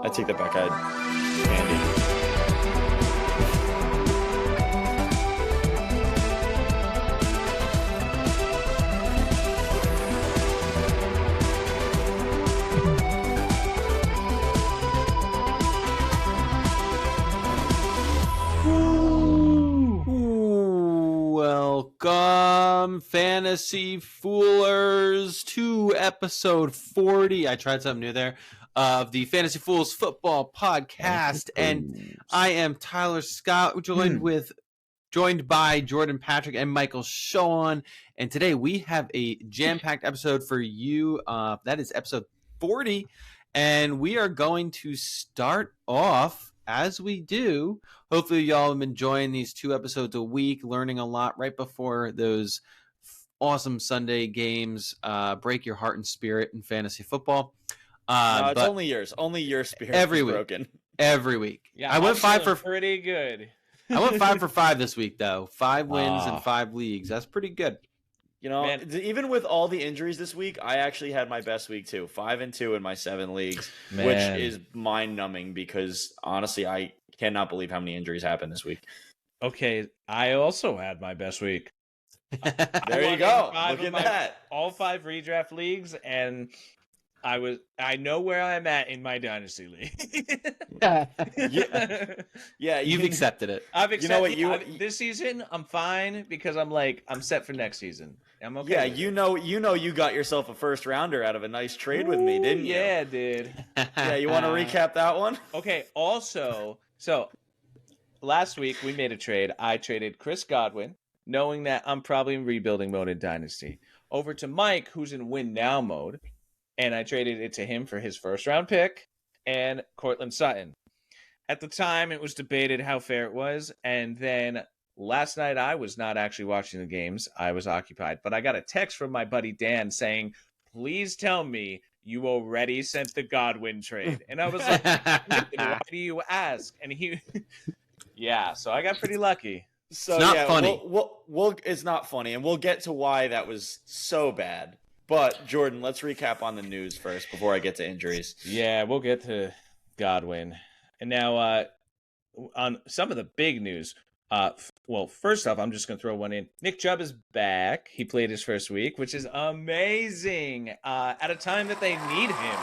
I take that back. Andy. Welcome, Fantasy Foolers, to episode 40. I tried something new there of the Fantasy Fools Football Podcast, and I am Tyler Scott, joined by Jordan Patrick and Michael Shawn. And today we have a jam-packed episode for you. That is episode 40, and we are going to start off as we do. Hopefully y'all have been enjoying these 2 episodes a week, learning a lot right before those awesome Sunday games break your heart and spirit in fantasy football. No, it's only yours. Only your spirit is broken. Every week. Yeah, I went 5 for pretty good. I went 5 for 5 this week though. 5 wins and 5 leagues. That's pretty good. You know, even with all the injuries this week, I actually had my best week too. 5-2 in my 7 leagues, which is mind-numbing because honestly, I cannot believe how many injuries happened this week. Okay, I also had my best week. There you go. Look at that. All 5 redraft leagues, and I know where I'm at in my dynasty league. Yeah, you've accepted it. I've accepted. You know what? This season, I'm fine because I'm set for next season. I'm okay. Yeah, you got yourself a first rounder out of a nice trade with me, didn't you? Yeah, dude. Yeah, you want to recap that one? Okay. Also, so last week we made a trade. I traded Chris Godwin, knowing that I'm probably in rebuilding mode in Dynasty, over to Mike, who's in win now mode. And I traded it to him for his first round pick and Cortland Sutton. At the time, it was debated how fair it was. And then last night, I was not actually watching the games. I was occupied. But I got a text from my buddy Dan saying, please tell me you already sent the Godwin trade. And I was like, why do you ask? And he, yeah, so I got pretty lucky. So, it's not funny. It's not funny. And we'll get to why that was so bad. But, Jordan, let's recap on the news first before I get to injuries. Yeah, we'll get to Godwin. And now, on some of the big news, well, first off, I'm just going to throw one in. Nick Chubb is back. He played his first week, which is amazing, at a time that they need him.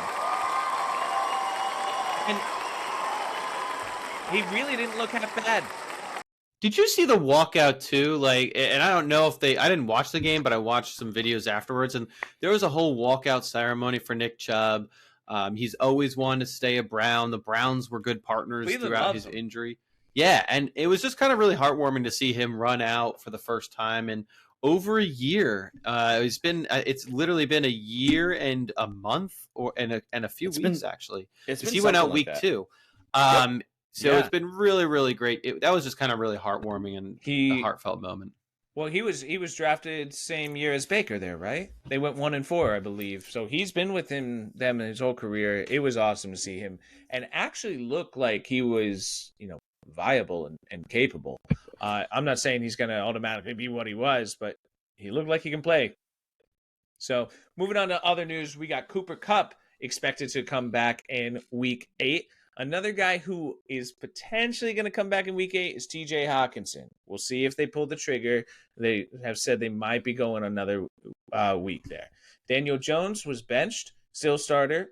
And he really didn't look half bad. Did you see the walkout too? Like, and I don't know if I didn't watch the game, but I watched some videos afterwards, and there was a whole walkout ceremony for Nick Chubb. He's always wanted to stay a Brown. The Browns were good partners throughout his injury. Yeah, and it was just kind of really heartwarming to see him run out for the first time in over a year. It's literally been a year and a month and a few weeks actually. He went out week 2. Yep. So it's been really, really great. That was just kind of really heartwarming and a heartfelt moment. Well, he was drafted same year as Baker there, right? They went 1-4, I believe. So he's been with them his whole career. It was awesome to see him and actually look like he was, viable and capable. I'm not saying he's going to automatically be what he was, but he looked like he can play. So moving on to other news, we got Cooper Kupp expected to come back in week 8. Another guy who is potentially going to come back in week 8 is TJ Hawkinson. We'll see if they pull the trigger. They have said they might be going another week there. Daniel Jones was benched, still starter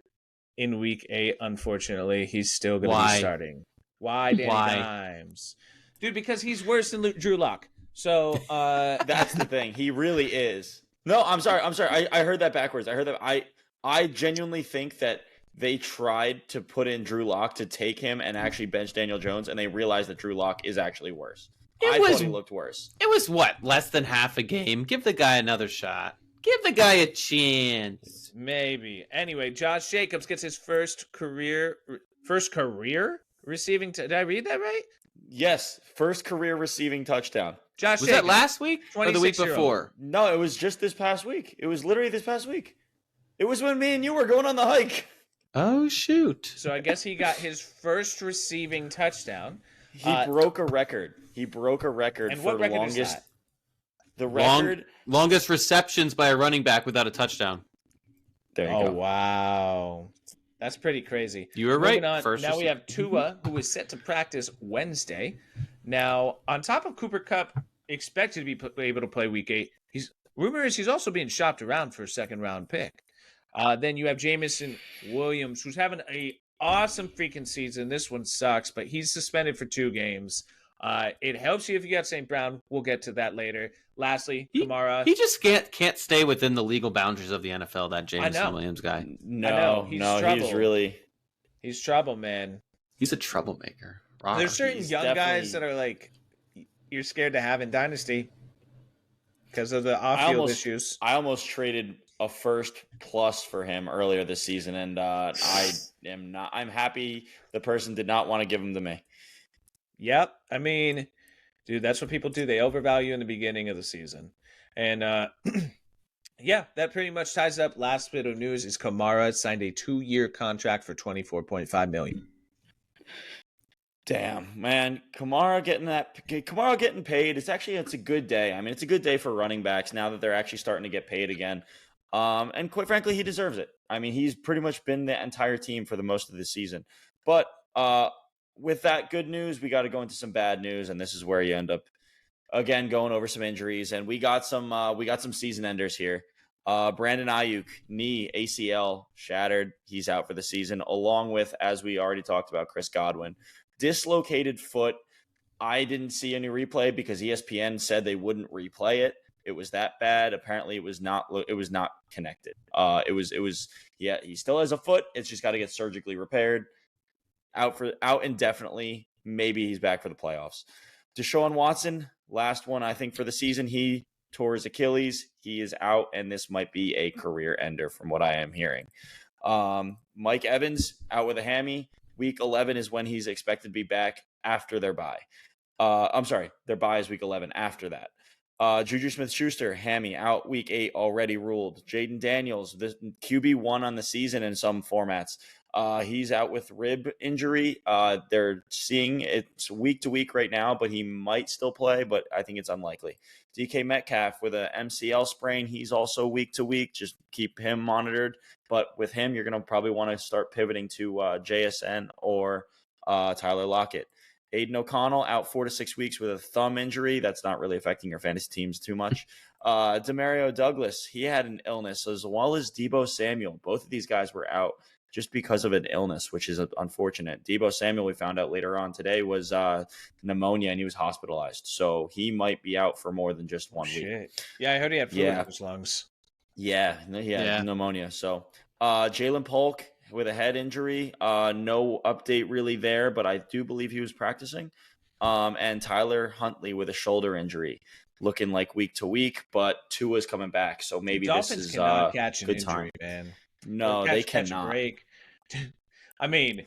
in week 8. Unfortunately, he's still going to be starting. Why, Danny Dimes? Dude, because he's worse than Drew Lock. So that's the thing. He really is. No, I'm sorry. I heard that backwards. I heard that. I genuinely think that they tried to put in Drew Lock to take him and actually bench Daniel Jones, and they realized that Drew Lock is actually worse. I thought he looked worse. It was less than half a game. Give the guy another shot. Give the guy a chance. Maybe. Anyway, Josh Jacobs gets his first career receiving. Did I read that right? Yes, first career receiving touchdown. Josh was Jacobs, that last week or the week before? No, it was just this past week. It was literally this past week. It was when me and you were going on the hike. Oh, shoot. So I guess he got his first receiving touchdown. He broke a record. And for what record longest. Is that? The record. Longest receptions by a running back without a touchdown. There you go. Oh, wow. That's pretty crazy. You were Moving right. on, First now we receiver. have Tua, who is set to practice Wednesday. Now, on top of Cooper Cup, expected to be able to play Week 8, rumor is he's also being shopped around for a second-round pick. Then you have Jamison Williams, who's having a awesome freaking season. This one sucks, but he's suspended for 2 games. It helps you if you got St. Brown. We'll get to that later. Lastly, Kamara. He just can't stay within the legal boundaries of the NFL, that Jameson Williams guy. No, he's trouble, man. He's a troublemaker. There's certain young guys that are like, you're scared to have in Dynasty because of the off-field issues. I almost traded a first plus for him earlier this season, and I'm happy the person did not want to give him to me. Yep. I mean, dude, that's what people do. They overvalue in the beginning of the season. And yeah, that pretty much ties up. Last bit of news is Kamara signed a 2-year contract for $24.5 million. Damn, man. Kamara getting paid. It's a good day. I mean, it's a good day for running backs now that they're actually starting to get paid again. And quite frankly, he deserves it. I mean, he's pretty much been the entire team for the most of the season. But with that good news, we got to go into some bad news, and this is where you end up again going over some injuries. And we got some season enders here. Brandon Ayuk, knee ACL shattered. He's out for the season, along with, as we already talked about, Chris Godwin. Dislocated foot. I didn't see any replay because ESPN said they wouldn't replay it. It was that bad. Apparently, it was not connected. He still has a foot. It's just got to get surgically repaired. Out indefinitely. Maybe he's back for the playoffs. Deshaun Watson, last one I think for the season. He tore his Achilles. He is out, and this might be a career ender from what I am hearing. Mike Evans out with a hammy. Week 11 is when he's expected to be back after their bye. Their bye is week 11 after that. Juju Smith-Schuster, hammy, out week 8, already ruled. Jaden Daniels, the QB1 on the season in some formats. He's out with rib injury. They're seeing it's week to week right now, but he might still play, but I think it's unlikely. DK Metcalf with a MCL sprain. He's also week to week. Just keep him monitored. But with him, you're going to probably want to start pivoting to JSN or Tyler Lockett. Aiden O'Connell out 4 to 6 weeks with a thumb injury. That's not really affecting your fantasy teams too much. Demario Douglas, he had an illness, as well as Deebo Samuel. Both of these guys were out just because of an illness, which is unfortunate. Deebo Samuel, we found out later on today, was pneumonia, and he was hospitalized. So he might be out for more than just 1 week. Yeah, I heard he had fluid in his lungs. Yeah, pneumonia. So Jalen Polk with a head injury. No update really there, but I do believe he was practicing. And Tyler Huntley with a shoulder injury. Looking like week to week, but Tua's coming back. So maybe this is cannot catch an good injury, time. man. No, they cannot. I mean,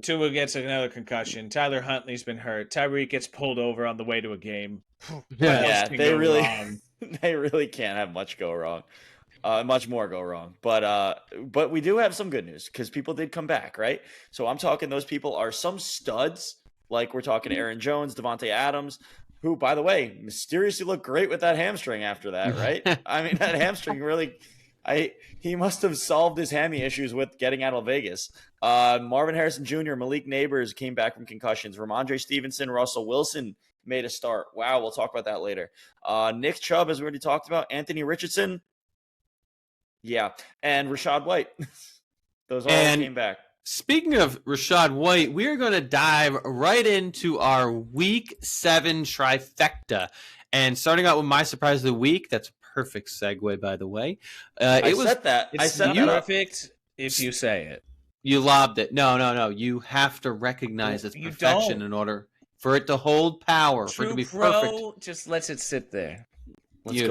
Tua gets another concussion. Tyler Huntley's been hurt. Tyreek gets pulled over on the way to a game. Yeah, they really can't have much go wrong. Much more go wrong. But we do have some good news because people did come back, right? So I'm talking those people are some studs, like we're talking Aaron Jones, Devontae Adams, who, by the way, mysteriously looked great with that hamstring after that, right? I mean, that hamstring really he must have solved his hammy issues with getting out of Vegas. Marvin Harrison Jr., Malik Neighbors came back from concussions. Ramondre Stevenson, Russell Wilson made a start. Wow, we'll talk about that later. Nick Chubb, as we already talked about. Anthony Richardson. Yeah, and Rachaad White. Those all came back. Speaking of Rachaad White, we're going to dive right into our Week 7 trifecta. And starting out with my surprise of the week, that's a perfect segue, by the way. It's perfect if you say it. You lobbed it. No. You have to recognize its perfection in order for it to hold power, for it to be perfect. Just lets it sit there. You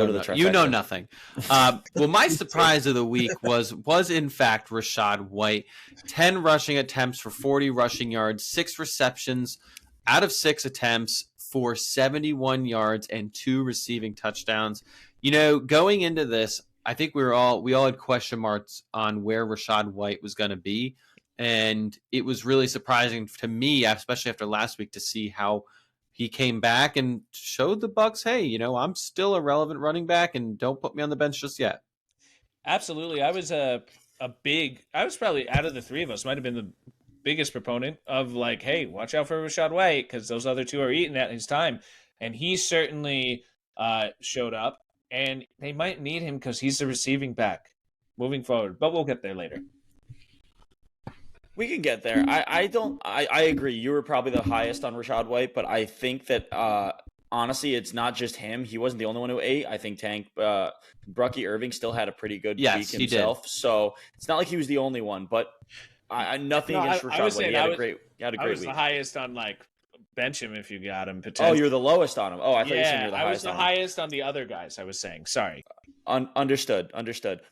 know nothing. Well, my surprise of the week was in fact Rachaad White. 10 rushing attempts for 40 rushing yards, 6 receptions out of 6 attempts for 71 yards and 2 receiving touchdowns. You know, going into this, I think we all had question marks on where Rachaad White was going to be, and it was really surprising to me, especially after last week, to see how he came back and showed the Bucs, hey, you know, I'm still a relevant running back, and don't put me on the bench just yet. Absolutely. I was I was probably out of the three of us, might have been the biggest proponent of like, hey, watch out for Rashad White because those other two are eating at his time. And he certainly showed up, and they might need him because he's the receiving back moving forward. But we'll get there later. We can get there. I agree. You were probably the highest on Rashad White, but I think that honestly, it's not just him. He wasn't the only one who ate. I think Brucky Irving still had a pretty good week himself. So it's not like he was the only one. But nothing against Rashad White. He had a great week. I was the highest on like bench him if you got him. Oh, you're the lowest on him. Oh, I thought you said you were the highest. I was the highest on the other guys. I was saying. Sorry. Understood.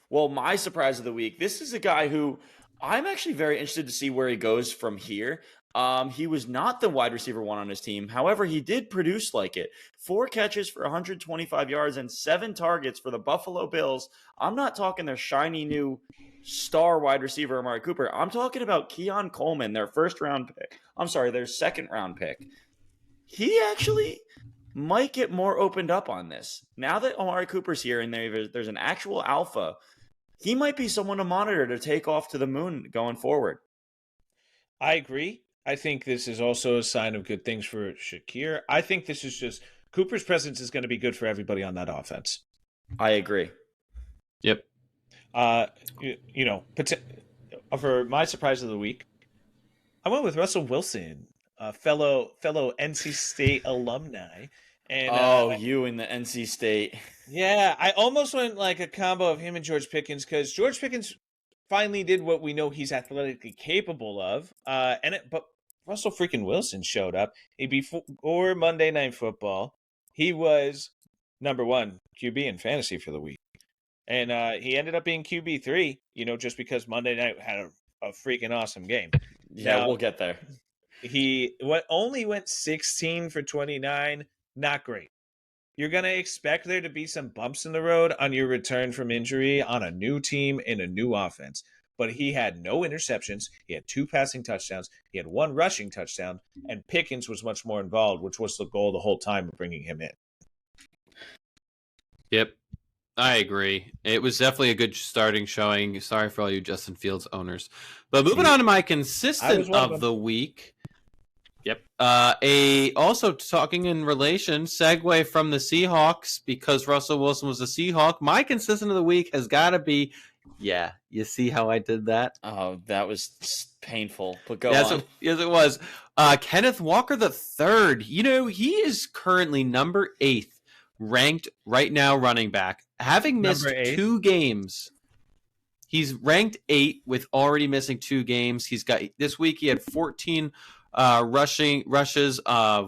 Well, my surprise of the week. This is a guy who I'm actually very interested to see where he goes from here. He was not the wide receiver one on his team. However, he did produce like it. 4 catches for 125 yards and 7 targets for the Buffalo Bills. I'm not talking their shiny new star wide receiver, Amari Cooper. I'm talking about Keon Coleman, their their second round pick. He actually might get more opened up on this. Now that Amari Cooper's here and there's an actual alpha, he might be someone to monitor to take off to the moon going forward. I agree. I think this is also a sign of good things for Shakir. I think this is just Cooper's presence is going to be good for everybody on that offense. I agree. Yep. For my surprise of the week, I went with Russell Wilson, a fellow NC State alumni. And you in the NC State. Yeah, I almost went like a combo of him and George Pickens because George Pickens finally did what we know he's athletically capable of. But Russell freaking Wilson showed up. Before Monday Night Football, he was number 1 QB in fantasy for the week. And he ended up being QB3, just because Monday night had a freaking awesome game. Yeah, we'll get there. He only went 16 for 29. Not great. You're going to expect there to be some bumps in the road on your return from injury on a new team in a new offense. But he had no interceptions. He had 2 passing touchdowns. He had 1 rushing touchdown. And Pickens was much more involved, which was the goal the whole time of bringing him in. Yep. I agree. It was definitely a good starting showing. Sorry for all you Justin Fields owners. But moving on to my consistent of the week. Yep. Also talking in relation, segue from the Seahawks, because Russell Wilson was a Seahawk. My consistent of the week has got to be, you see how I did that? Oh, that was painful. But go on. Yes, it was. Kenneth Walker III. He is currently number 8th ranked right now running back, having missed 2 games. He's ranked 8 with already missing 2 games. He's got this week. He had 14 rushes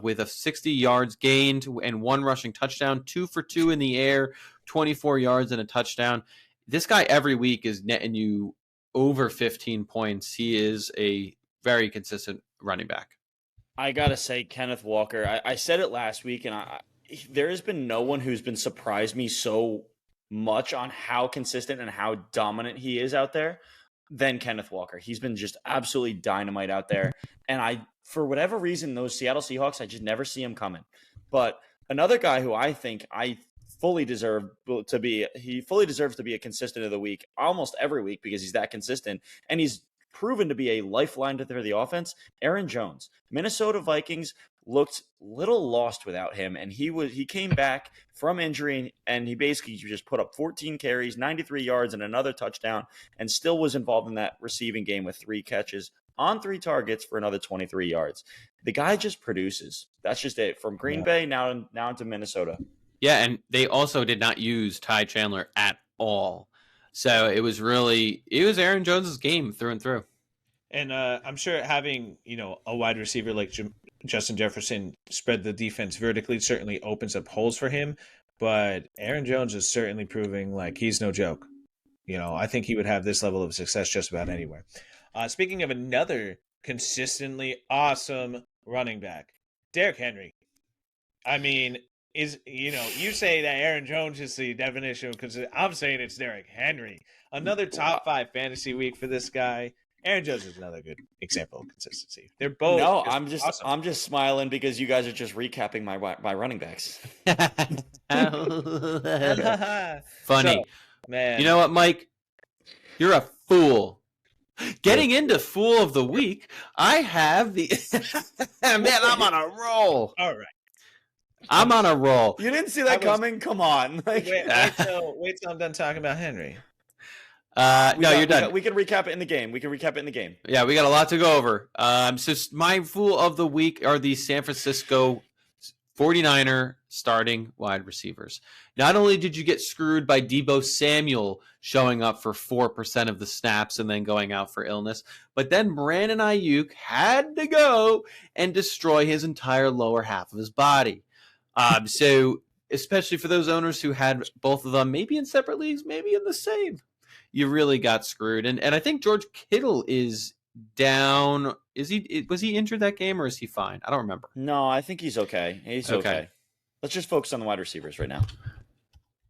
with a 60 yards gained and 1 rushing touchdown, 2 for 2 in the air, 24 yards and a touchdown. This guy every week is netting you over 15 points. He is a very consistent running back. I gotta say, Kenneth Walker. I said it last week, and there has been no one who's been surprised me so much on how consistent and how dominant he is out there than Kenneth Walker. He's been just absolutely dynamite out there. And for whatever reason, those Seattle Seahawks, I just never see him coming. But another guy who I think he fully deserves to be a consistent of the week almost every week because he's that consistent. And he's proven to be a lifeline to the offense. Aaron Jones, Minnesota Vikings looked little lost without him, and he came back from injury, and he basically just put up 14 carries, 93 yards, and another touchdown, and still was involved in that receiving game with 3 catches on 3 targets for another 23 yards. The guy just produces. That's just it. From Green Bay now into Minnesota. Yeah, and they also did not use Ty Chandler at all. So it was Aaron Jones's game through and through. And I'm sure having, a wide receiver like Justin Jefferson spread the defense vertically certainly opens up holes for him. But Aaron Jones is certainly proving like he's no joke. I think he would have this level of success just about anywhere. Speaking of another consistently awesome running back, Derrick Henry. I mean, you say that Aaron Jones is the definition because I'm saying it's Derrick Henry. Another top 5 fantasy week for this guy. Aaron Jones is another good example of consistency. They're both. No, awesome. I'm just smiling because you guys are just recapping my running backs. Funny. So, man. You know what, Mike? You're a fool. Getting into Fool of the Week, I have the man. I'm on a roll. All right. I'm on a roll. You didn't see that coming? Come on. Wait till I'm done talking about Henry. You're done. We can recap it in the game. Yeah, we got a lot to go over. So my Fool of the Week are the San Francisco 49er starting wide receivers. Not only did you get screwed by Deebo Samuel showing up for 4% of the snaps and then going out for illness, but then Brandon Ayuk had to go and destroy his entire lower half of his body. So especially for those owners who had both of them, maybe in separate leagues, maybe in the same, you really got screwed. And I think George Kittle is down. Was he injured that game or is he fine? I don't remember. No, I think he's okay. He's okay. Let's just focus on the wide receivers right now.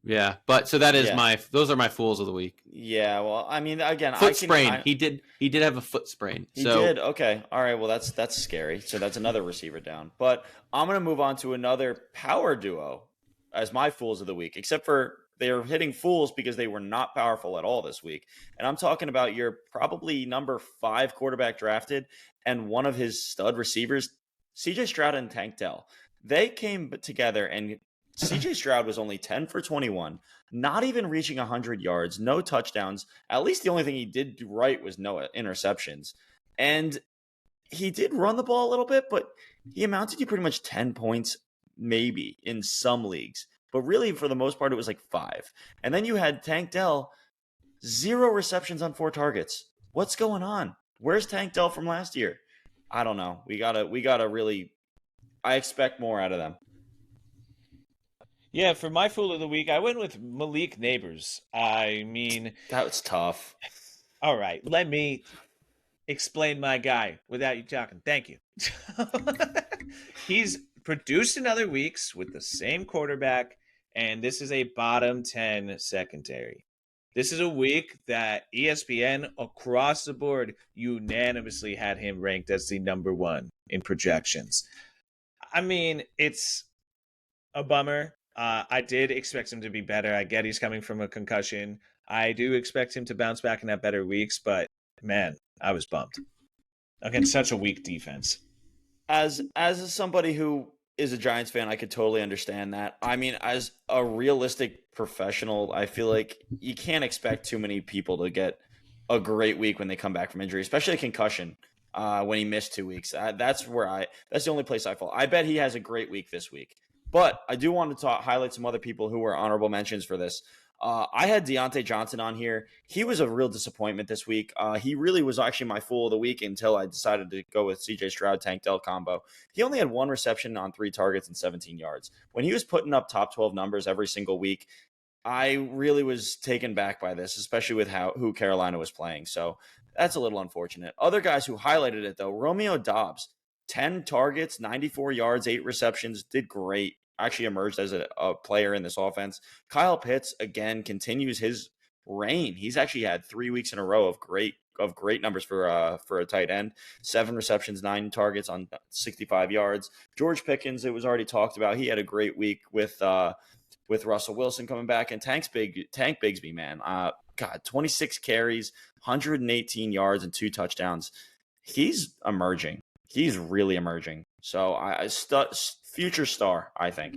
Yeah, but so that is those are my Fools of the Week. Yeah, well, I mean, again, foot sprain. He did have a foot sprain. He did. Okay. All right. Well, that's scary. So that's another receiver down. But I'm going to move on to another power duo as my Fools of the Week, except for they are hitting fools because they were not powerful at all this week. And I'm talking about your probably number 5 quarterback drafted and one of his stud receivers, CJ Stroud and Tank Dell. They came together and CJ Stroud was only 10 for 21, not even reaching 100 yards, no touchdowns. At least the only thing he did do right was no interceptions. And he did run the ball a little bit, but he amounted to pretty much 10 points maybe in some leagues. But really, for the most part, it was like 5. And then you had Tank Dell, 0 receptions on 4 targets. What's going on? Where's Tank Dell from last year? I don't know. We gotta really. I expect more out of them. Yeah, for my Fool of the Week, I went with Malik Neighbors. I mean, that was tough. All right, let me explain my guy without you talking. Thank you. He's produced in other weeks with the same quarterback, and this is a bottom 10 secondary. This is a week that ESPN across the board unanimously had him ranked as the number 1 in projections. I mean, it's a bummer. I did expect him to be better. I get he's coming from a concussion. I do expect him to bounce back and have better weeks, but man, I was bummed against such a weak defense. As somebody who is a Giants fan, I could totally understand that. I mean, as a realistic professional, I feel like you can't expect too many people to get a great week when they come back from injury, especially a concussion. When he missed 2 weeks, that's the only place I fall. I bet he has a great week this week. But I do want to highlight some other people who were honorable mentions for this. I had Deontay Johnson on here. He was a real disappointment this week. He really was actually my Fool of the Week until I decided to go with CJ Stroud Tank Dell combo. He only had 1 reception on 3 targets and 17 yards. When he was putting up top 12 numbers every single week, I really was taken back by this, especially with who Carolina was playing. So that's a little unfortunate. Other guys who highlighted it, though, Romeo Doubs, 10 targets, 94 yards, 8 receptions, did great. Actually emerged as a player in this offense. Kyle Pitts, again, continues his reign. He's actually had 3 weeks in a row of great numbers for a tight end. 7 receptions, 9 targets on 65 yards. George Pickens, it was already talked about. He had a great week with Russell Wilson coming back. And Tank Bigsby, man. 26 carries, 118 yards, and 2 touchdowns. He's emerging. He's really emerging. So future star, I think.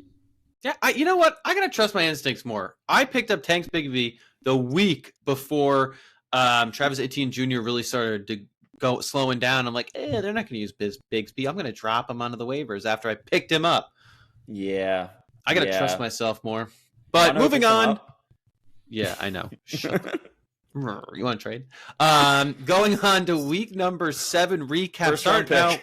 Yeah, you know what? I gotta trust my instincts more. I picked up Tank Bigsby the week before Travis Etienne Jr. really started to go slowing down. I'm like, they're not gonna use Bigsby. I'm gonna drop him onto the waivers after I picked him up. Yeah, I gotta trust myself more. But moving on. Yeah, I know. You want to trade? Going on to week number 7 recap.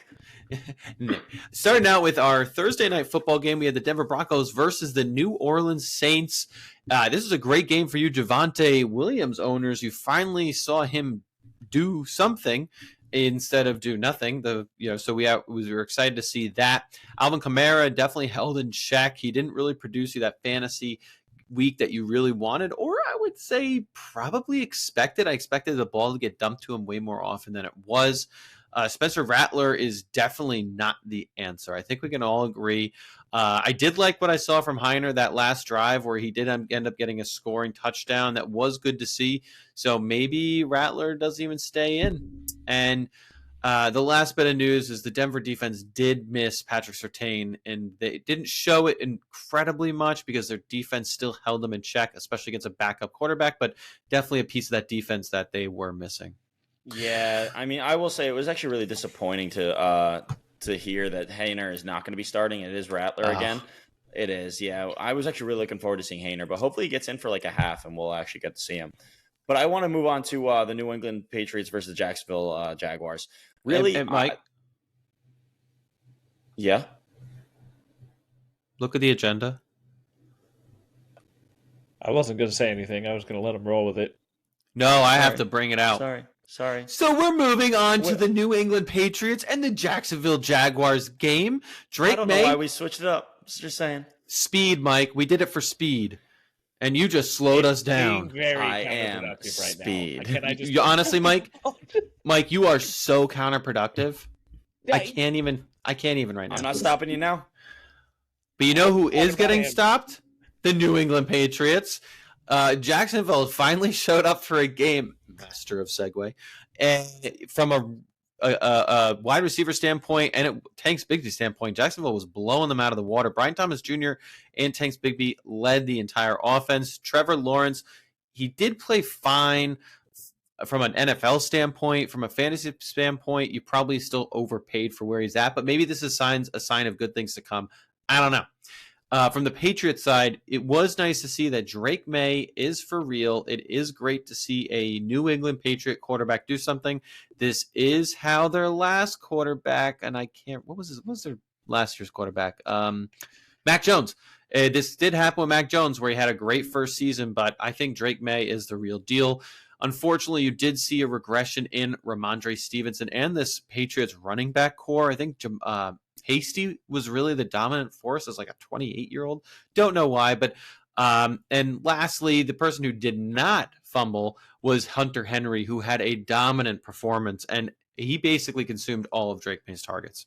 Starting out with our Thursday night football game, we had the Denver Broncos versus the New Orleans Saints. This is a great game for you Javonte Williams owners. You finally saw him do something instead of do nothing. So we were excited to see that. Alvin Kamara definitely held in check. He didn't really produce you that fantasy week that you really wanted, or I would say probably expected. I expected the ball to get dumped to him way more often than it was. Spencer Rattler is definitely not the answer. I think we can all agree. I did like what I saw from Heiner that last drive where he did end up getting a scoring touchdown. That was good to see. So maybe Rattler doesn't even stay in. And the last bit of news is the Denver defense did miss Patrick Surtain, and they didn't show it incredibly much because their defense still held them in check, especially against a backup quarterback, but definitely a piece of that defense that they were missing. Yeah, I mean, I will say it was actually really disappointing to hear that Hayner is not going to be starting. It is Rattler again. It is, yeah. I was actually really looking forward to seeing Hayner, but hopefully he gets in for like a half, and we'll actually get to see him. But I want to move on to the New England Patriots versus the Jacksonville Jaguars. Really, and Mike? Yeah? Look at the agenda. I wasn't going to say anything. I was going to let him roll with it. No, I have to bring it out. Sorry. So we're moving on to the New England Patriots and the Jacksonville Jaguars game. I don't know why we switched it up. Just saying. Speed, Mike. We did it for speed. And you just slowed us down. I am speed. You honestly, Mike, you are so counterproductive. I can't even right now. I'm not stopping you now. But you know who is getting stopped? The New England Patriots. Jacksonville finally showed up for a game. Master of segue. And from a wide receiver standpoint and Tanks Bigsby standpoint, Jacksonville was blowing them out of the water. Brian Thomas Jr. and Tanks Bigsby led the entire offense. Trevor Lawrence, he did play fine from an NFL standpoint. From a fantasy standpoint, you probably still overpaid for where he's at, but maybe this is a sign of good things to come. I don't know. From the Patriots side, it was nice to see that Drake May is for real. It is great to see a New England Patriot quarterback do something. This is how their last quarterback, and what was their last year's quarterback? Mac Jones. This did happen with Mac Jones where he had a great first season, but I think Drake May is the real deal. Unfortunately, you did see a regression in Ramondre Stevenson and this Patriots running back core. I think Hasty was really the dominant force as like a 28-year-old. Don't know why, but and lastly, the person who did not fumble was Hunter Henry, who had a dominant performance, and he basically consumed all of Drake May's targets.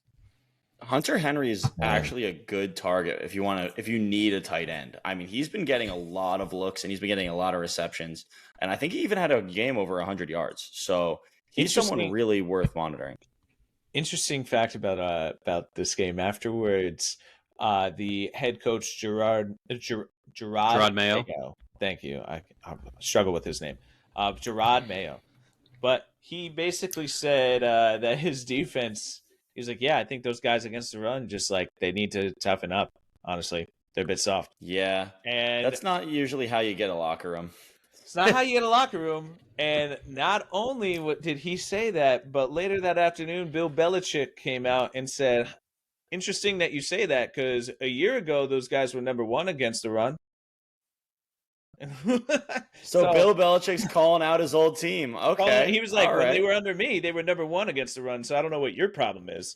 Hunter Henry is actually a good target if you need a tight end. I mean, he's been getting a lot of looks and he's been getting a lot of receptions, and I think he even had a game over 100 yards. So he's someone really worth monitoring. Interesting fact about this game afterwards. The head coach Gerard Mayo. Thank you. I struggle with his name. Gerard Mayo, but he basically said that his defense. He's like, yeah, I think those guys against the run just like they need to toughen up. Honestly, they're a bit soft. Yeah, and that's not usually how you get a locker room. It's not how you get a locker room. And not only did he say that, but later that afternoon, Bill Belichick came out and said, interesting that you say that because a year ago, those guys were number one against the run. So Bill Belichick's calling out his old team. Okay. He was like, when they were under me, they were number one against the run. So I don't know what your problem is.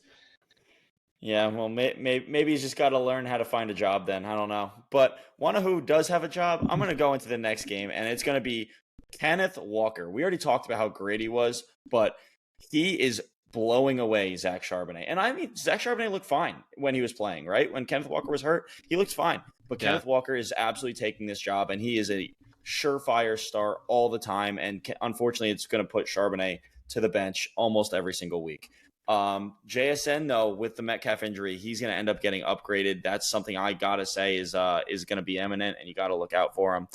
Yeah, well, maybe he's just got to learn how to find a job then. I don't know. But one who does have a job, I'm going to go into the next game, and it's going to be Kenneth Walker. We already talked about how great he was, but he is blowing away Zach Charbonnet. And I mean, Zach Charbonnet looked fine when he was playing, right? When Kenneth Walker was hurt, he looked fine. But Kenneth Walker is absolutely taking this job, and he is a surefire start all the time. And unfortunately, it's going to put Charbonnet to the bench almost every single week. JSN, though, with the Metcalf injury, he's going to end up getting upgraded. That's something I got to say is going to be imminent, and you got to look out for him.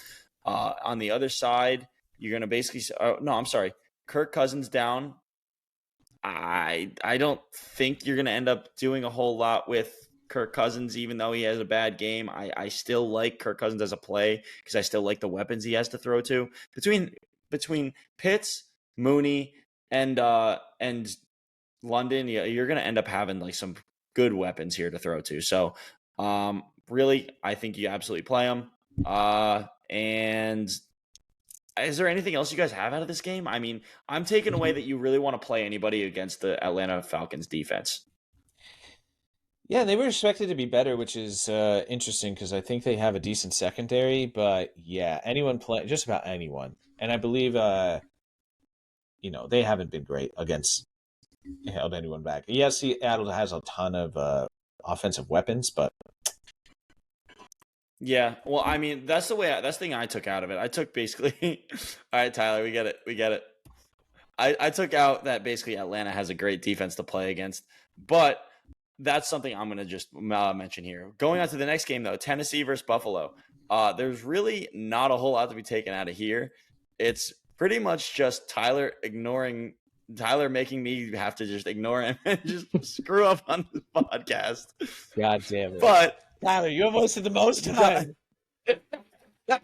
On the other side, you're going to basically Kirk Cousins down. I don't think you're going to end up doing a whole lot with Kirk Cousins, even though he has a bad game. I still like Kirk Cousins as a play because I still like the weapons he has to throw to. Between Pitts, Mooney, and London, you're going to end up having like some good weapons here to throw to. So, really, I think you absolutely play them. And is there anything else you guys have out of this game? I mean, I'm taking away that you really want to play anybody against the Atlanta Falcons defense. Yeah, they were expected to be better, which is interesting because I think they have a decent secondary. But yeah, just about anyone. And I believe, they haven't been great against held anyone back. Yes, Seattle has a ton of offensive weapons, but Yeah, well, I mean, that's the thing I took out of it. I took basically, all right, Tyler, we get it. I took out that basically Atlanta has a great defense to play against, but that's something I'm going to just mention here. Going on to the next game, though, Tennessee versus Buffalo. There's really not a whole lot to be taken out of here. It's pretty much just Tyler making me have to just ignore him and just screw up on the podcast. God damn it. But Tyler, you have wasted the most time. But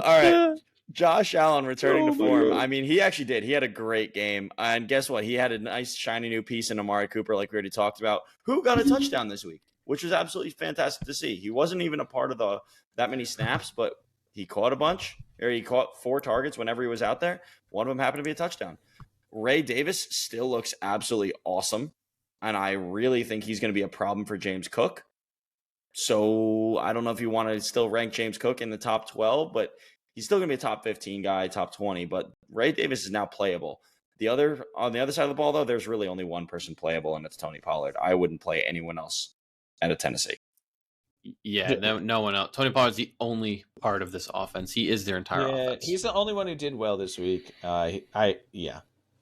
all right, Josh Allen returning to form. I mean, he actually did. He had a great game. And guess what? He had a nice, shiny new piece in Amari Cooper, like we already talked about, who got a touchdown this week, which was absolutely fantastic to see. He wasn't even a part of that many snaps, but he caught a bunch, or he caught 4 targets whenever he was out there. One of them happened to be a touchdown. Ray Davis still looks absolutely awesome, and I really think he's going to be a problem for James Cook. So I don't know if you want to still rank James Cook in the top 12, but he's still going to be a top 15 guy, top 20. But Ray Davis is now playable. On the other side of the ball, though, there's really only one person playable, and it's Tony Pollard. I wouldn't play anyone else at a Tennessee. Yeah, no one else. Tony Pollard's the only part of this offense. He is their entire offense. He's the only one who did well this week. And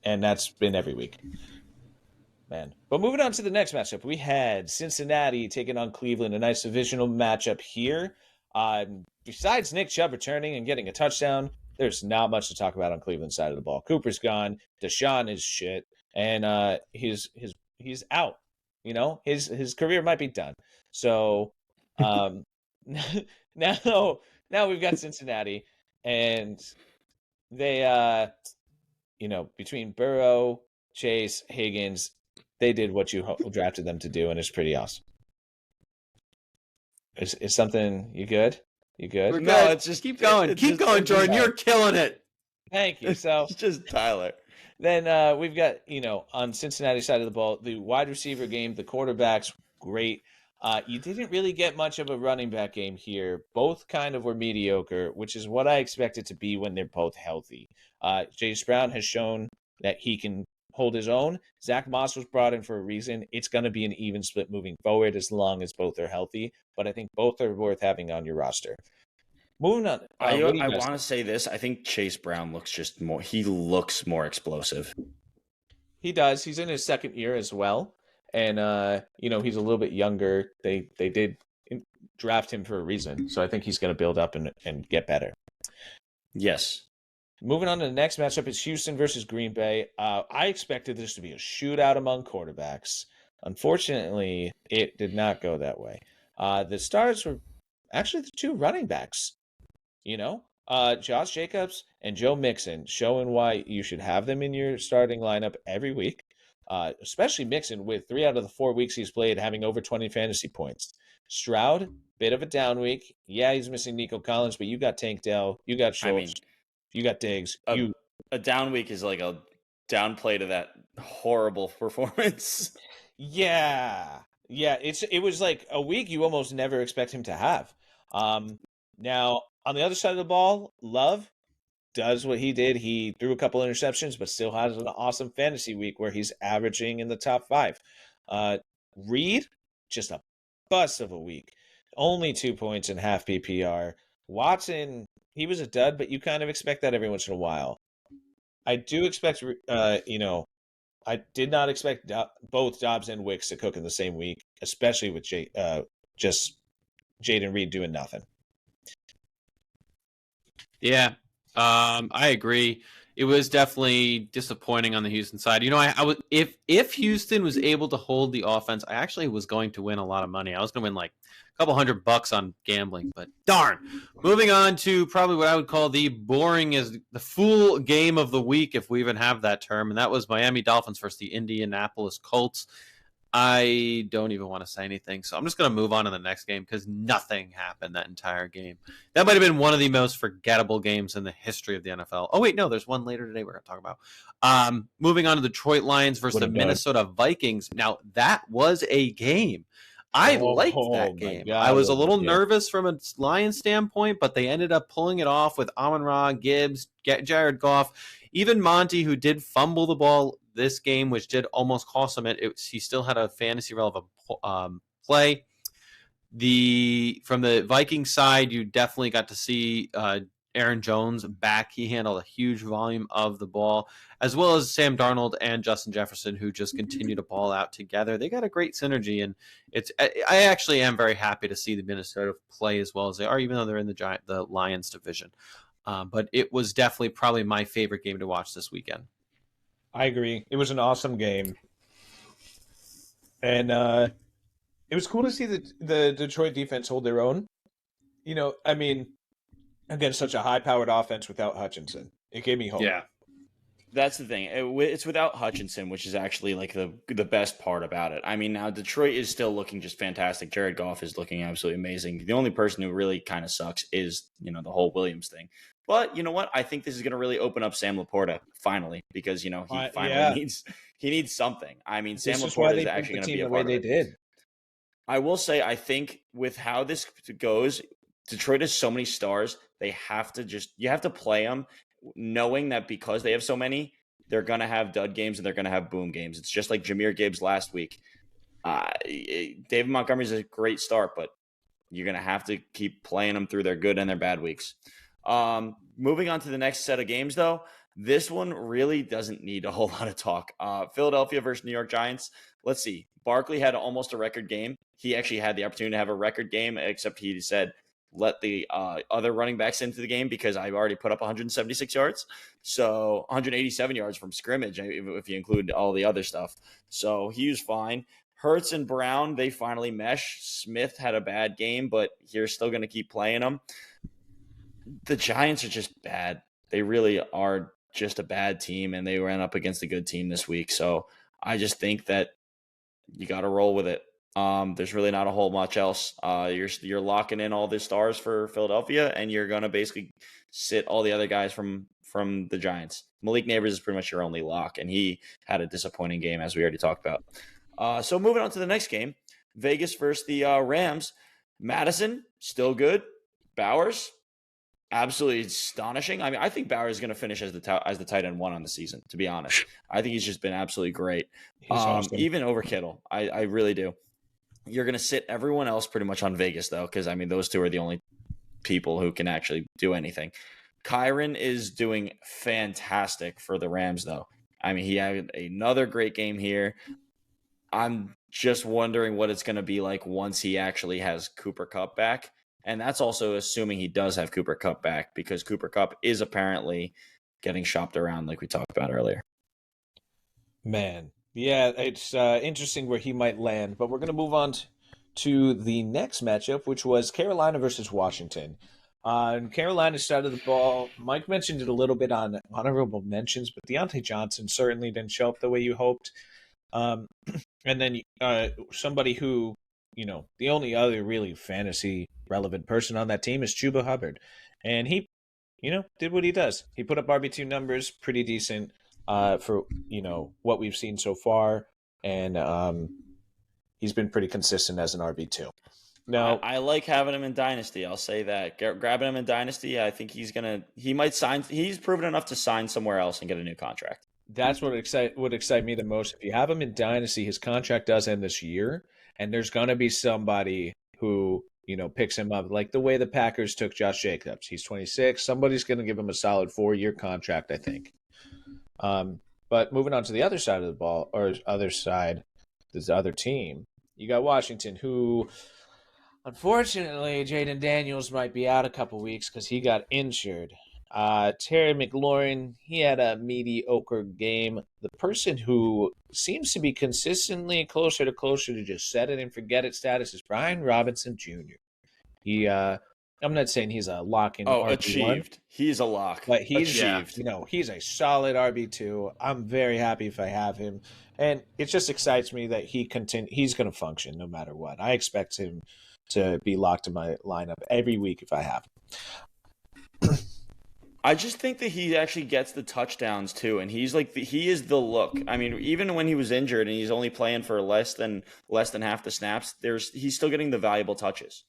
that's been every week. Man. But moving on to the next matchup, we had Cincinnati taking on Cleveland, a nice divisional matchup here. Besides Nick Chubb returning and getting a touchdown, there's not much to talk about on Cleveland's side of the ball. Cooper's gone, Deshaun is shit, and he's out. You know, his career might be done. So now we've got Cincinnati, and they between Burrow, Chase, Higgins, they did what you drafted them to do, and it's pretty awesome. Is something you good? You good? No, it's just keep going, Jordan. You're killing it. Thank you. So it's just Tyler. Then we've got on Cincinnati side of the ball, the wide receiver game, the quarterbacks, great. You didn't really get much of a running back game here. Both kind of were mediocre, which is what I expect it to be when they're both healthy. Chase Brown has shown that he can hold his own. Zach Moss was brought in for a reason. It's going to be an even split moving forward as long as both are healthy, but I think both are worth having on your roster. Moving on. I want to say this. I think Chase Brown looks more explosive. He does. He's in his second year as well. And, he's a little bit younger. They did draft him for a reason. So I think he's going to build up and get better. Yes. Moving on to the next matchup is Houston versus Green Bay. I expected this to be a shootout among quarterbacks. Unfortunately, it did not go that way. The stars were actually the 2 running backs. Josh Jacobs and Joe Mixon, showing why you should have them in your starting lineup every week. Especially Mixon, with 3 out of the 4 weeks he's played having over 20 fantasy points. Stroud, bit of a down week. Yeah, he's missing Nico Collins, but you got Tank Dell, you got Schultz. You got Diggs. A down week is like a downplay to that horrible performance. Yeah. It was like a week you almost never expect him to have. Now on the other side of the ball, Love does what he did. He threw a couple interceptions, but still has an awesome fantasy week where he's averaging in the top 5. Reed, just a bust of a week. Only 2 points in half PPR. Watson, he was a dud, but you kind of expect that every once in a while. I do expect, I did not expect both Dobbs and Wicks to cook in the same week, especially with just Jaden Reed doing nothing. Yeah, I agree. It was definitely disappointing on the Houston side. I was if Houston was able to hold the offense, I actually was going to win a lot of money. I was going to win like a couple $100 on gambling, but darn. Moving on to probably what I would call the fool game of the week, if we even have that term, and that was Miami Dolphins versus the Indianapolis Colts. I don't even want to say anything, so I'm just going to move on to the next game because nothing happened that entire game. That might have been one of the most forgettable games in the history of the NFL. Oh, wait, no, there's one later today we're going to talk about. Moving on to the Detroit Lions versus the Minnesota Vikings. Now, that was a game. I liked that game. God, I was a little nervous from a Lions standpoint, but they ended up pulling it off with Amon-Ra, Gibbs, Jared Goff. Even Monty, who did fumble the ball this game, which did almost cost him he still had a fantasy relevant play. From the Vikings side, you definitely got to see Aaron Jones back. He handled a huge volume of the ball, as well as Sam Darnold and Justin Jefferson, who just continue to ball out together. They got a great synergy, and I actually am very happy to see the Minnesota play as well as they are, even though they're in the Lions division. But it was definitely probably my favorite game to watch this weekend. I agree. It was an awesome game, and it was cool to see the Detroit defense hold their own. Against such a high-powered offense without Hutchinson. It gave me hope. Yeah. That's the thing. It's without Hutchinson, which is actually like the best part about it. I mean, now Detroit is still looking just fantastic. Jared Goff is looking absolutely amazing. The only person who really kind of sucks is, the whole Williams thing. But you know what? I think this is going to really open up Sam Laporta finally, because he finally needs something. I mean, Sam Laporta is actually going to be a part of it. They did. I will say, I think with how this goes, Detroit has so many stars. You have to play them knowing that because they have so many, they're going to have dud games and they're going to have boom games. It's just like Jahmyr Gibbs last week. David Montgomery's a great start, but you're going to have to keep playing them through their good and their bad weeks. Moving on to the next set of games, though, this one really doesn't need a whole lot of talk. Philadelphia versus New York Giants. Let's see. Barkley had almost a record game. He actually had the opportunity to have a record game, except he said, let the other running backs into the game because I've already put up 176 yards. So 187 yards from scrimmage, if you include all the other stuff. So he was fine. Hurts and Brown, they finally mesh. Smith had a bad game, but you're still going to keep playing them. The Giants are just bad. They really are just a bad team, and they ran up against a good team this week. So I just think that you got to roll with it. There's really not a whole much else. You're locking in all the stars for Philadelphia, and you're going to basically sit all the other guys from the Giants. Malik Neighbors is pretty much your only lock, and he had a disappointing game, as we already talked about. So moving on to the next game, Vegas versus the Rams. Madison, still good. Bowers, absolutely astonishing. I mean, I think Bowers is going to finish as the tight end 1 on the season, to be honest. I think he's just been absolutely great. Awesome. Even over Kittle. I really do. You're going to sit everyone else pretty much on Vegas, though, because, I mean, those two are the only people who can actually do anything. Kyron is doing fantastic for the Rams, though. I mean, he had another great game here. I'm just wondering what it's going to be like once he actually has Cooper Kupp back. And that's also assuming he does have Cooper Kupp back, because Cooper Kupp is apparently getting shopped around like we talked about earlier. Man. Yeah, it's interesting where he might land, but we're going to move on to the next matchup, which was Carolina versus Washington. Carolina started the ball. Mike mentioned it a little bit on honorable mentions, but Deontay Johnson certainly didn't show up the way you hoped. And then somebody who, the only other really fantasy relevant person on that team is Chuba Hubbard. And he, did what he does. He put up RB2 numbers, pretty decent. For what we've seen so far, and he's been pretty consistent as an RB2. Now, I like having him in Dynasty. I'll say that. Grabbing him in Dynasty, I think he might sign. He's proven enough to sign somewhere else and get a new contract. That's what would excite me the most. If you have him in Dynasty, his contract does end this year, and there's gonna be somebody who picks him up, like the way the Packers took Josh Jacobs. He's 26. Somebody's gonna give him a solid 4-year contract, I think. But moving on to the other side of the ball, or other side, this other team, you got Washington, who, unfortunately, Jaden Daniels might be out a couple weeks because he got injured. Terry McLaurin, he had a mediocre game. The person who seems to be consistently closer to just set it and forget it status is Brian Robinson Jr. I'm not saying he's a lock in. RB1, achieved. He's a lock. But he's achieved. He's a solid RB2. I'm very happy if I have him, and it just excites me that he's going to function no matter what. I expect him to be locked in my lineup every week if I have him. I just think that he actually gets the touchdowns too, and he's like he is the look. I mean, even when he was injured and he's only playing for less than half the snaps, he's still getting the valuable touches.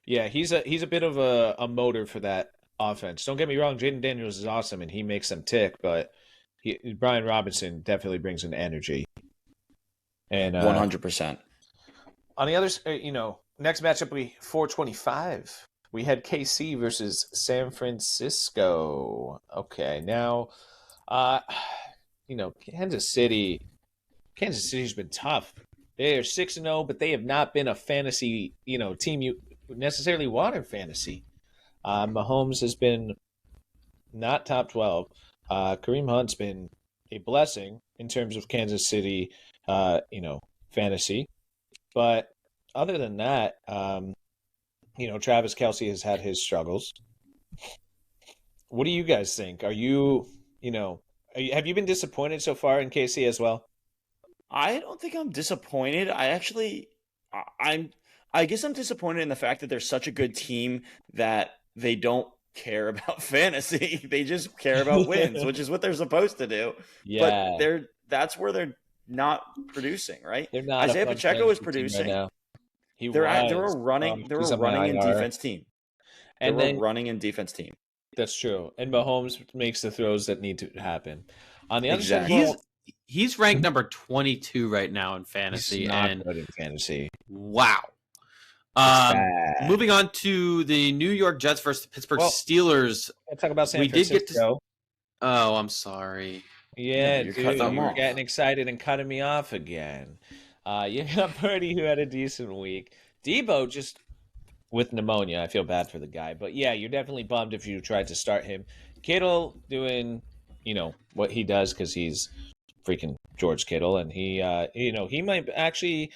Yeah, he's a bit of a motor for that offense. Don't get me wrong, Jaden Daniels is awesome and he makes them tick, but Brian Robinson definitely brings an energy. And 100%. on the other, next matchup, 425. We had KC versus San Francisco. Okay, now, uh, Kansas City. Kansas City's been tough. They are 6-0, but they have not been a fantasy, team you necessarily want in fantasy. Mahomes has been not top 12. Kareem Hunt's been a blessing in terms of Kansas City, fantasy. But other than that, Travis Kelce has had his struggles. What do you guys think? Have you been disappointed so far in KC as well? I don't think I'm disappointed. I guess I'm disappointed in the fact that they're such a good team that they don't care about fantasy. They just care about wins, which is what they're supposed to do. Yeah. But that's where they're not producing, right? They're not. Isaiah Pacheco is producing. Right now. They're a running and defense team. And then running and defense team. That's true. And Mahomes makes the throws that need to happen. On the other side, he's ranked number 22 right now in fantasy. He's not good in fantasy. Wow. Moving on to the New York Jets versus the Pittsburgh Steelers. Let's talk about San Francisco. Oh, I'm sorry. Yeah, you were getting excited and cutting me off again. You got Purdy, who had a decent week. Debo just with pneumonia. I feel bad for the guy. But yeah, you're definitely bummed if you tried to start him. Kittle doing, what he does because he's freaking George Kittle. And he might actually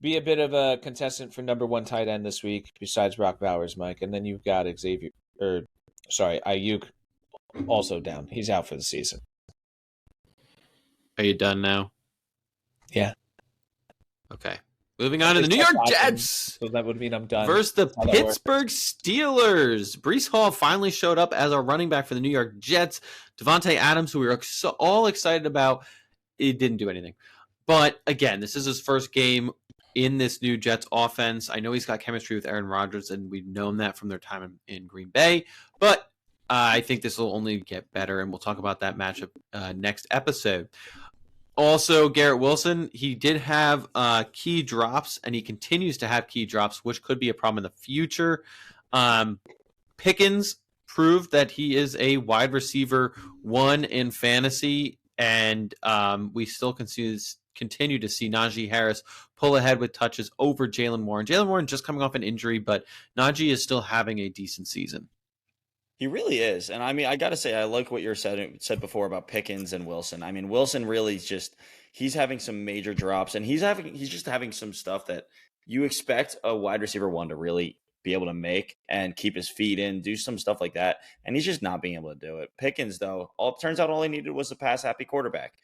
be a bit of a contestant for number 1 tight end this week besides Brock Bowers, Mike. And then you've got Ayuk also down. He's out for the season. Are you done now? Yeah. Okay. Moving on to the New York Jets. So that would mean I'm done. Versus the Pittsburgh Steelers. Breece Hall finally showed up as our running back for the New York Jets. Devontae Adams, who we were all excited about, it didn't do anything. But again, this is his first game in this new Jets offense. I know he's got chemistry with Aaron Rodgers, and we've known that from their time in Green Bay. But I think this will only get better, and we'll talk about that matchup next episode. Also, Garrett Wilson, he did have key drops, and he continues to have key drops, which could be a problem in the future. Pickens proved that he is a wide receiver 1 in fantasy, and we still continue to see Najee Harris pull ahead with touches over Jalen Warren. Jalen Warren just coming off an injury, but Najee is still having a decent season. He really is. And I mean, I got to say, I like what you said before about Pickens and Wilson. I mean, Wilson really he's having some major drops, and he's just having some stuff that you expect a wide receiver 1 to really be able to make and keep his feet in, do some stuff like that. And he's just not being able to do it. Pickens, though, turns out all he needed was a pass-happy quarterback.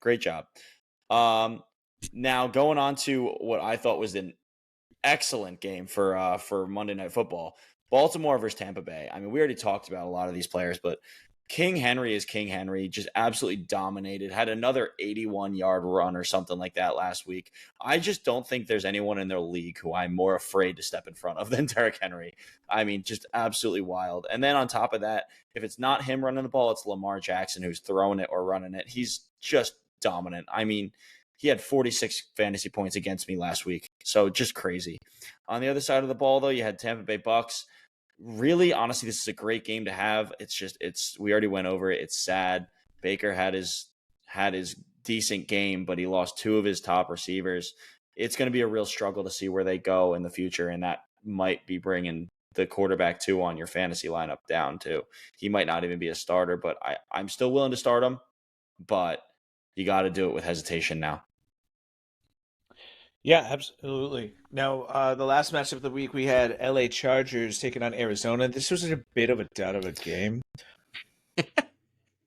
Great job. Now going on to what I thought was an excellent game for Monday Night Football. Baltimore versus Tampa Bay. I mean, we already talked about a lot of these players, but King Henry is King Henry, just absolutely dominated, had another 81-yard run or something like that last week. I just don't think there's anyone in their league who I'm more afraid to step in front of than Derrick Henry. I mean, just absolutely wild. And then on top of that, if it's not him running the ball, it's Lamar Jackson who's throwing it or running it. He's just dominant. I mean, he had 46 fantasy points against me last week. So just crazy. On the other side of the ball, though, you had Tampa Bay Bucks. Really, honestly, this is a great game to have. We already went over it. It's sad. Baker had his decent game, but he lost 2 of his top receivers. It's going to be a real struggle to see where they go in the future, and that might be bringing the quarterback 2 on your fantasy lineup down too. He might not even be a starter, but I'm still willing to start him, but you got to do it with hesitation now. Yeah, absolutely. Now, the last match of the week, we had LA Chargers taking on Arizona. This was a bit of a dud of a game. It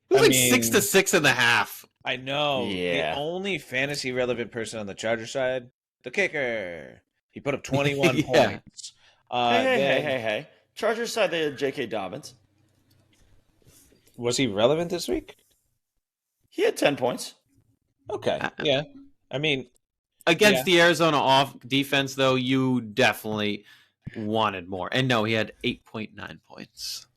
was 6 to 6.5. I know. Yeah. The only fantasy relevant person on the Charger side, the kicker. He put up 21 points. Hey. Chargers side, they had J.K. Dobbins. Was he relevant this week? He had 10 points. Okay. Yeah. I mean, against the Arizona off defense, though, you definitely wanted more. And no, he had 8.9 points.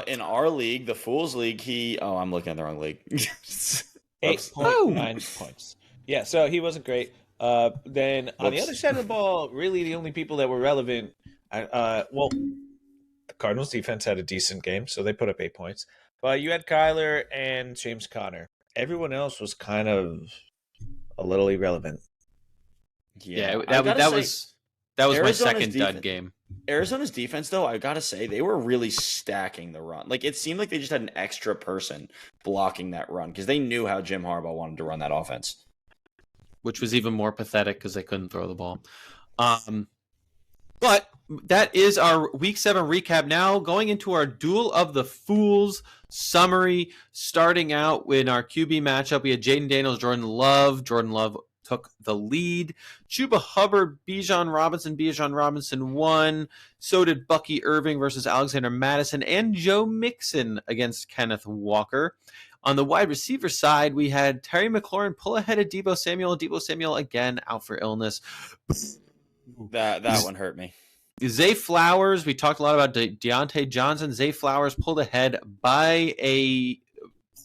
In our league, the Foolz League, I'm looking at the wrong league. 8.9 points. Yeah, so he wasn't great. Then on the other side of the ball, really the only people that were relevant, the Cardinals defense had a decent game, so they put up 8 points. But you had Kyler and James Conner. Everyone else was kind of a little irrelevant. Yeah, that was my second dud game. Arizona's defense, though, I gotta say, they were really stacking the run. Like, it seemed like they just had an extra person blocking that run because they knew how Jim Harbaugh wanted to run that offense. Which was even more pathetic because they couldn't throw the ball. But that is our Week 7 recap. Now going into our Duel of the Fools summary. Starting out in our QB matchup, we had Jaden Daniels, Jordan Love. Jordan Love took the lead. Chuba Hubbard, Bijan Robinson won. So did Bucky Irving versus Alexander Madison and Joe Mixon against Kenneth Walker. On the wide receiver side, we had Terry McLaurin pull ahead of Deebo Samuel. Deebo Samuel, again, out for illness. That one hurt me. Zay Flowers, we talked a lot about Deontay Johnson. Zay Flowers pulled ahead by a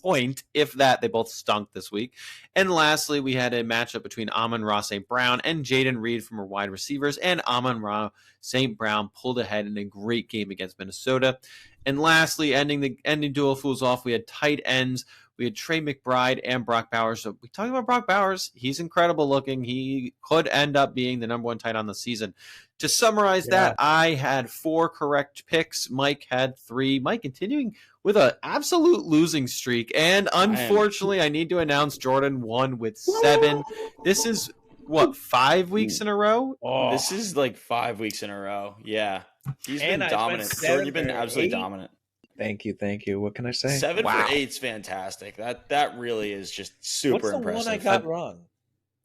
point, if that. They both stunk this week. And lastly, we had a matchup between Amon-Ra St. Brown and Jaden Reed from our wide receivers. And Amon-Ra St. Brown pulled ahead in a great game against Minnesota. And lastly, ending Duel of Fools off, we had tight ends. We had Trey McBride and Brock Bowers. So we talked about Brock Bowers. He's incredible looking. He could end up being the number one tight end on the season. To summarize that, I had 4 correct picks. Mike had 3. Mike continuing with an absolute losing streak. And unfortunately, I need to announce Jordan won with 7. This is, 5 weeks in a row? Oh. This is like 5 weeks in a row. Yeah. He's been dominant. Jordan, you've been absolutely dominant. Thank you. What can I say? 7 for 8's fantastic. That really is just super impressive. What's the one I got wrong?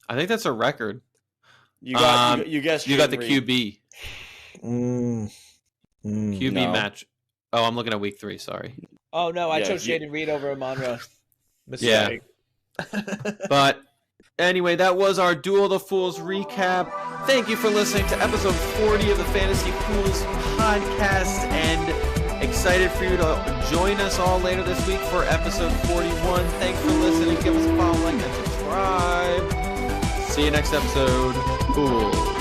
I think that's a record. You guessed. You got the QB. QB No. match. Oh, I'm looking at week 3. Sorry. Oh no, I chose Jaden Reed over Amon-Ra. Mistake. Yeah. But anyway, that was our Duel of the Fools recap. Thank you for listening to episode 40 of the Fantasy Fools podcast, and excited for you to join us all later this week for episode 41. Thanks for listening. Give us a follow, like, and subscribe. See you next episode. Cool.